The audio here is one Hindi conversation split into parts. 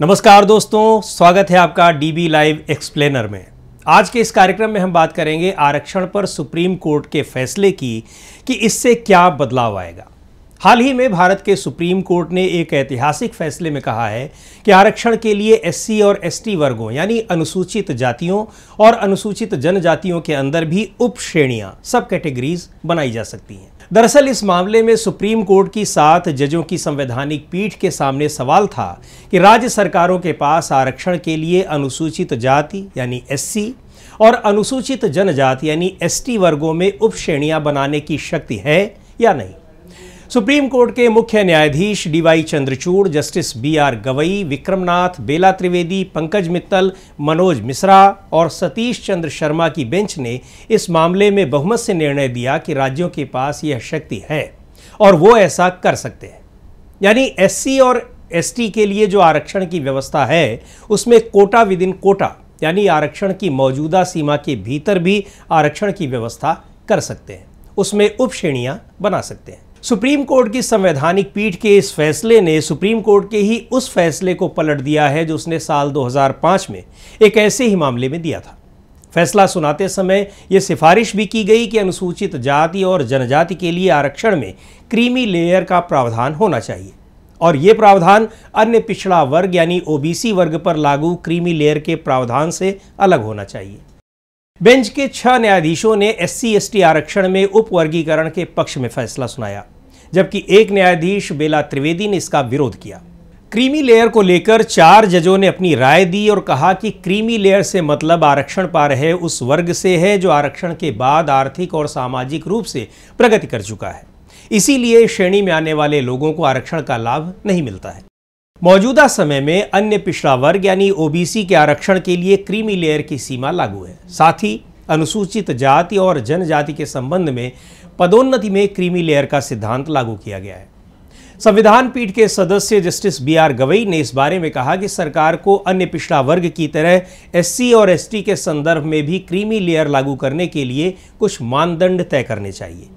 नमस्कार दोस्तों, स्वागत है आपका डीबी लाइव एक्सप्लेनर में। आज के इस कार्यक्रम में हम बात करेंगे आरक्षण पर सुप्रीम कोर्ट के फैसले की कि इससे क्या बदलाव आएगा। हाल ही में भारत के सुप्रीम कोर्ट ने एक ऐतिहासिक फैसले में कहा है कि आरक्षण के लिए एससी और एसटी वर्गों यानी अनुसूचित जातियों और अनुसूचित जनजातियों के अंदर भी उप श्रेणियां सब कैटेगरीज बनाई जा सकती हैं। दरअसल इस मामले में सुप्रीम कोर्ट की 7 जजों की संवैधानिक पीठ के सामने सवाल था कि राज्य सरकारों के पास आरक्षण के लिए अनुसूचित जाति यानी एससी और अनुसूचित जनजाति यानी एसटी वर्गों में उप श्रेणियां बनाने की शक्ति है या नहीं। सुप्रीम कोर्ट के मुख्य न्यायाधीश D Y Chandrachud, justice B R Gavai, Vikram Nath, बेला त्रिवेदी, पंकज मित्तल, मनोज मिश्रा और सतीश चंद्र शर्मा की बेंच ने इस मामले में बहुमत से निर्णय दिया कि राज्यों के पास यह शक्ति है और वो ऐसा कर सकते हैं। यानी एससी और एसटी के लिए जो आरक्षण की व्यवस्था है उसमें कोटा विद इन कोटा यानी आरक्षण की मौजूदा सीमा के भीतर भी आरक्षण की व्यवस्था कर सकते हैं, उसमें उप श्रेणियां बना सकते हैं। सुप्रीम कोर्ट की संवैधानिक पीठ के इस फैसले ने सुप्रीम कोर्ट के ही उस फैसले को पलट दिया है जो उसने साल 2005 में एक ऐसे ही मामले में दिया था। फैसला सुनाते समय यह सिफारिश भी की गई कि अनुसूचित जाति और जनजाति के लिए आरक्षण में क्रीमी लेयर का प्रावधान होना चाहिए और ये प्रावधान अन्य पिछड़ा वर्ग यानी ओबीसी वर्ग पर लागू क्रीमी लेयर के प्रावधान से अलग होना चाहिए। बेंच के 6 न्यायाधीशों ने एससी एसटी आरक्षण में उप वर्गीकरण के पक्ष में फैसला सुनाया, जबकि एक न्यायाधीश बेला त्रिवेदी ने इसका विरोध किया। क्रीमी लेयर को लेकर 4 जजों ने अपनी राय दी और कहा कि क्रीमी लेयर से मतलब आरक्षण पा रहे उस वर्ग से है जो आरक्षण के बाद आर्थिक और सामाजिक रूप से प्रगति कर चुका है, इसीलिए श्रेणी में आने वाले लोगों को आरक्षण का लाभ नहीं मिलता है। मौजूदा समय में अन्य पिछड़ा वर्ग यानी ओबीसी के आरक्षण के लिए क्रीमी लेयर की सीमा लागू है। साथ ही अनुसूचित जाति और जनजाति के संबंध में पदोन्नति में क्रीमी लेयर का सिद्धांत लागू किया गया है। संविधान पीठ के सदस्य जस्टिस बीआर गवई ने इस बारे में कहा कि सरकार को अन्य पिछड़ा वर्ग की तरह एससी और एसटी के संदर्भ में भी क्रीमी लेयर लागू करने के लिए कुछ मानदंड तय करने चाहिए।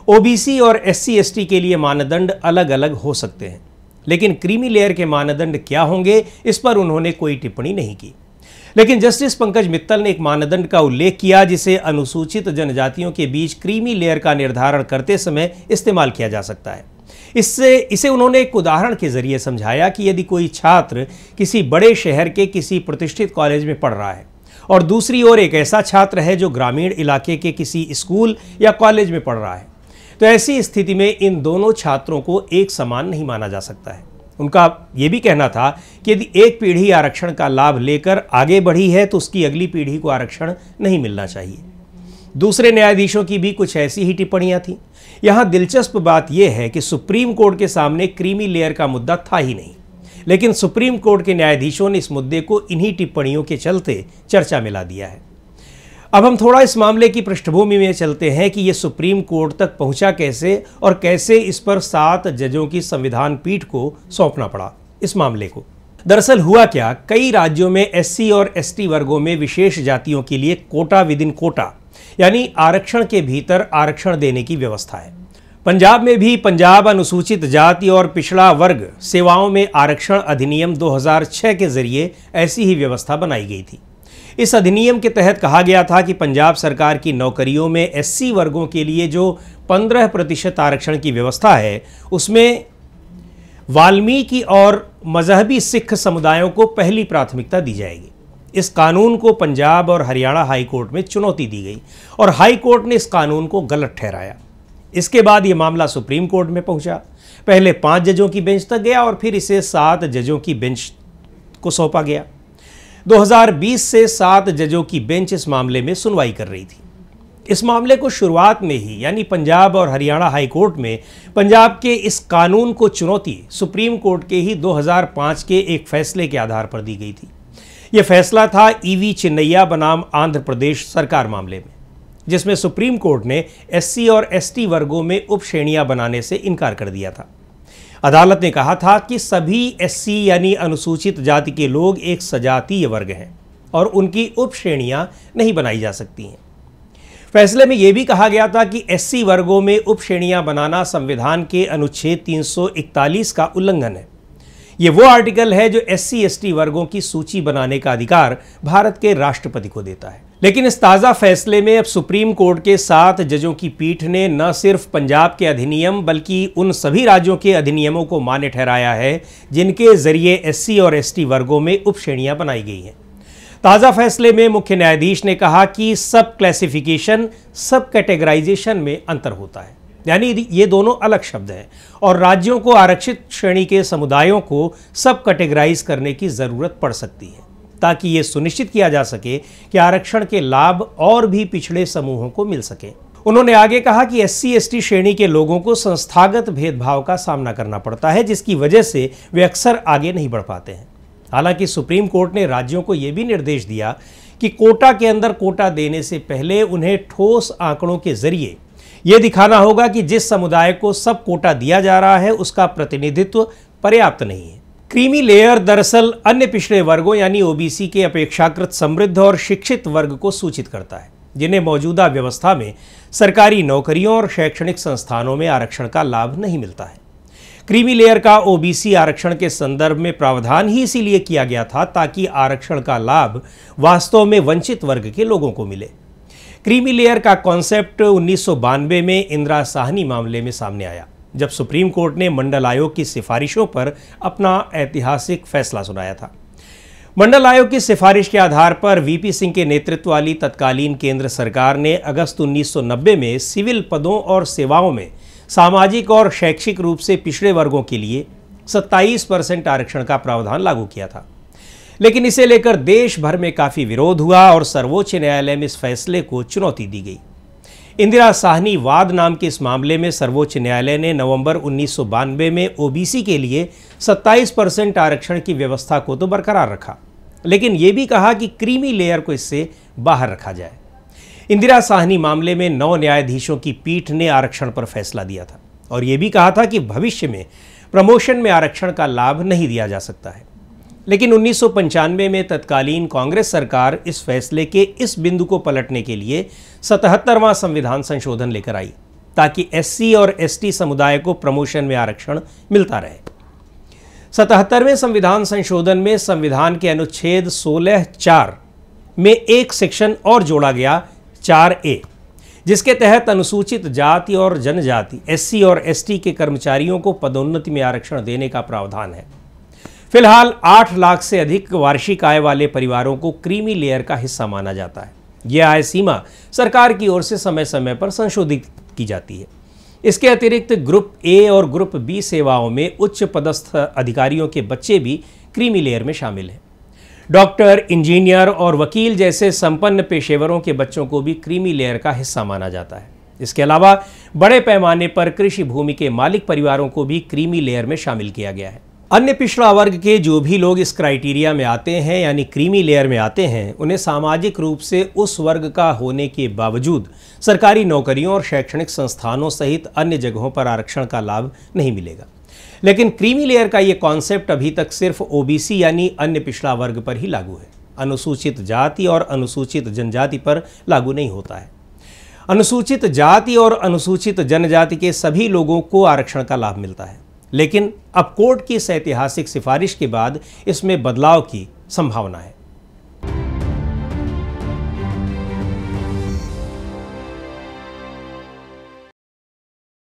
ओबीसी और एससी एसटी के लिए मानदंड अलग अलग हो सकते हैं, लेकिन क्रीमी लेयर के मानदंड क्या होंगे इस पर उन्होंने कोई टिप्पणी नहीं की। लेकिन जस्टिस पंकज मित्तल ने एक मानदंड का उल्लेख किया जिसे अनुसूचित जनजातियों के बीच क्रीमी लेयर का निर्धारण करते समय इस्तेमाल किया जा सकता है। इसे उन्होंने एक उदाहरण के जरिए समझाया कि यदि कोई छात्र किसी बड़े शहर के किसी प्रतिष्ठित कॉलेज में पढ़ रहा है और दूसरी ओर एक ऐसा छात्र है जो ग्रामीण इलाके के किसी स्कूल या कॉलेज में पढ़ रहा है, तो ऐसी स्थिति में इन दोनों छात्रों को एक समान नहीं माना जा सकता है। उनका यह भी कहना था कि यदि एक पीढ़ी आरक्षण का लाभ लेकर आगे बढ़ी है तो उसकी अगली पीढ़ी को आरक्षण नहीं मिलना चाहिए। दूसरे न्यायाधीशों की भी कुछ ऐसी ही टिप्पणियां थीं। यहां दिलचस्प बात यह है कि सुप्रीम कोर्ट के सामने क्रीमी लेयर का मुद्दा था ही नहीं, लेकिन सुप्रीम कोर्ट के न्यायाधीशों ने इस मुद्दे को इन्हीं टिप्पणियों के चलते चर्चा में ला दिया है। अब हम थोड़ा इस मामले की पृष्ठभूमि में चलते हैं कि यह सुप्रीम कोर्ट तक पहुंचा कैसे और कैसे इस पर 7 जजों की संविधान पीठ को सौंपना पड़ा इस मामले को। दरअसल हुआ क्या, कई राज्यों में एससी और एसटी वर्गों में विशेष जातियों के लिए कोटा विद इन कोटा यानी आरक्षण के भीतर आरक्षण देने की व्यवस्था है। पंजाब में भी पंजाब अनुसूचित जाति और पिछड़ा वर्ग सेवाओं में आरक्षण अधिनियम 2006 के जरिए ऐसी ही व्यवस्था बनाई गई थी। इस अधिनियम के तहत कहा गया था कि पंजाब सरकार की नौकरियों में एससी वर्गों के लिए जो 15% आरक्षण की व्यवस्था है उसमें वाल्मीकि और मजहबी सिख समुदायों को पहली प्राथमिकता दी जाएगी। इस कानून को पंजाब और हरियाणा हाई कोर्ट में चुनौती दी गई और हाई कोर्ट ने इस कानून को गलत ठहराया। इसके बाद ये मामला सुप्रीम कोर्ट में पहुंचा। पहले 5 जजों की बेंच तक गया और फिर इसे 7 जजों की बेंच को सौंपा गया। 2020 से 7 जजों की बेंच इस मामले में सुनवाई कर रही थी। इस मामले को शुरुआत में ही यानी पंजाब और हरियाणा हाई कोर्ट में पंजाब के इस कानून को चुनौती सुप्रीम कोर्ट के ही 2005 के एक फैसले के आधार पर दी गई थी। यह फैसला था ईवी चिन्नैया बनाम आंध्र प्रदेश सरकार मामले में, जिसमें सुप्रीम कोर्ट ने एससी और एसटी वर्गों में उप श्रेणियां बनाने से इनकार कर दिया था। अदालत ने कहा था कि सभी एससी यानी अनुसूचित जाति के लोग एक सजातीय वर्ग हैं और उनकी उप श्रेणियां नहीं बनाई जा सकती हैं। फैसले में यह भी कहा गया था कि एससी वर्गों में उप श्रेणियां बनाना संविधान के अनुच्छेद 341 का उल्लंघन है। ये वो आर्टिकल है जो SC ST वर्गों की सूची बनाने का अधिकार भारत के राष्ट्रपति को देता है। लेकिन इस ताज़ा फैसले में अब सुप्रीम कोर्ट के 7 जजों की पीठ ने न सिर्फ पंजाब के अधिनियम बल्कि उन सभी राज्यों के अधिनियमों को मान्य ठहराया है जिनके जरिए SC और ST वर्गों में उपश्रेणियां बनाई गई हैं। ताज़ा फैसले में मुख्य न्यायाधीश ने कहा कि सब क्लासिफिकेशन सब कैटेगराइजेशन में अंतर होता है, यानी ये दोनों अलग शब्द हैं और राज्यों को आरक्षित श्रेणी के समुदायों को सब कैटेगराइज करने की ज़रूरत पड़ सकती है ताकि ये सुनिश्चित किया जा सके कि आरक्षण के लाभ और भी पिछड़े समूहों को मिल सके। उन्होंने आगे कहा कि SC ST श्रेणी के लोगों को संस्थागत भेदभाव का सामना करना पड़ता है जिसकी वजह से वे अक्सर आगे नहीं बढ़ पाते हैं। हालांकि सुप्रीम कोर्ट ने राज्यों को यह भी निर्देश दिया कि कोटा के अंदर कोटा देने से पहले उन्हें ठोस आंकड़ों के जरिए यह दिखाना होगा कि जिस समुदाय को सब कोटा दिया जा रहा है उसका प्रतिनिधित्व पर्याप्त नहीं है। क्रीमी लेयर दरअसल अन्य पिछड़े वर्गों यानी OBC के अपेक्षाकृत समृद्ध और शिक्षित वर्ग को सूचित करता है जिन्हें मौजूदा व्यवस्था में सरकारी नौकरियों और शैक्षणिक संस्थानों में आरक्षण का लाभ नहीं मिलता है। क्रीमी लेयर का OBC आरक्षण के संदर्भ में प्रावधान ही इसीलिए किया गया था ताकि आरक्षण का लाभ वास्तव में वंचित वर्ग के लोगों को मिले। क्रीमी लेयर का कॉन्सेप्ट 1992 में इंदिरा साहनी मामले में सामने आया जब सुप्रीम कोर्ट ने मंडल आयोग की सिफारिशों पर अपना ऐतिहासिक फैसला सुनाया था। मंडल आयोग की सिफारिश के आधार पर VP सिंह के नेतृत्व वाली तत्कालीन केंद्र सरकार ने अगस्त 1990 में सिविल पदों और सेवाओं में सामाजिक और शैक्षिक रूप से पिछड़े वर्गों के लिए 27% आरक्षण का प्रावधान लागू किया था। लेकिन इसे लेकर देश भर में काफ़ी विरोध हुआ और सर्वोच्च न्यायालय में इस फैसले को चुनौती दी गई। इंदिरा साहनी वाद नाम के इस मामले में सर्वोच्च न्यायालय ने नवंबर 1992 में OBC के लिए 27% आरक्षण की व्यवस्था को तो बरकरार रखा, लेकिन यह भी कहा कि क्रीमी लेयर को इससे बाहर रखा जाए। इंदिरा साहनी मामले में 9 न्यायाधीशों की पीठ ने आरक्षण पर फैसला दिया था और यह भी कहा था कि भविष्य में प्रमोशन में आरक्षण का लाभ नहीं दिया जा सकता है। लेकिन 1995 में तत्कालीन कांग्रेस सरकार इस फैसले के इस बिंदु को पलटने के लिए 77वां संविधान संशोधन लेकर आई ताकि SC और ST समुदाय को प्रमोशन में आरक्षण मिलता रहे। 77वें संविधान संशोधन में संविधान के अनुच्छेद 16(4) में एक सेक्शन और जोड़ा गया 4A, जिसके तहत अनुसूचित जाति और जनजाति SC और ST के कर्मचारियों को पदोन्नति में आरक्षण देने का प्रावधान है। फिलहाल 8 लाख से अधिक वार्षिक आय वाले परिवारों को क्रीमी लेयर का हिस्सा माना जाता है। यह आय सीमा सरकार की ओर से समय समय पर संशोधित की जाती है। इसके अतिरिक्त ग्रुप A और ग्रुप B सेवाओं में उच्च पदस्थ अधिकारियों के बच्चे भी क्रीमी लेयर में शामिल हैं। डॉक्टर, इंजीनियर और वकील जैसे संपन्न पेशेवरों के बच्चों को भी क्रीमी लेयर का हिस्सा माना जाता है। इसके अलावा बड़े पैमाने पर कृषि भूमि के मालिक परिवारों को भी क्रीमी लेयर में शामिल किया गया है। अन्य पिछड़ा वर्ग के जो भी लोग इस क्राइटेरिया में आते हैं यानी क्रीमी लेयर में आते हैं, उन्हें सामाजिक रूप से उस वर्ग का होने के बावजूद सरकारी नौकरियों और शैक्षणिक संस्थानों सहित अन्य जगहों पर आरक्षण का लाभ नहीं मिलेगा। लेकिन क्रीमी लेयर का ये कॉन्सेप्ट अभी तक सिर्फ OBC यानी अन्य पिछड़ा वर्ग पर ही लागू है। अनुसूचित जाति और अनुसूचित जनजाति पर लागू नहीं होता है। अनुसूचित जाति और अनुसूचित जनजाति के सभी लोगों को आरक्षण का लाभ मिलता है, लेकिन अब कोर्ट की इस ऐतिहासिक सिफारिश के बाद इसमें बदलाव की संभावना है।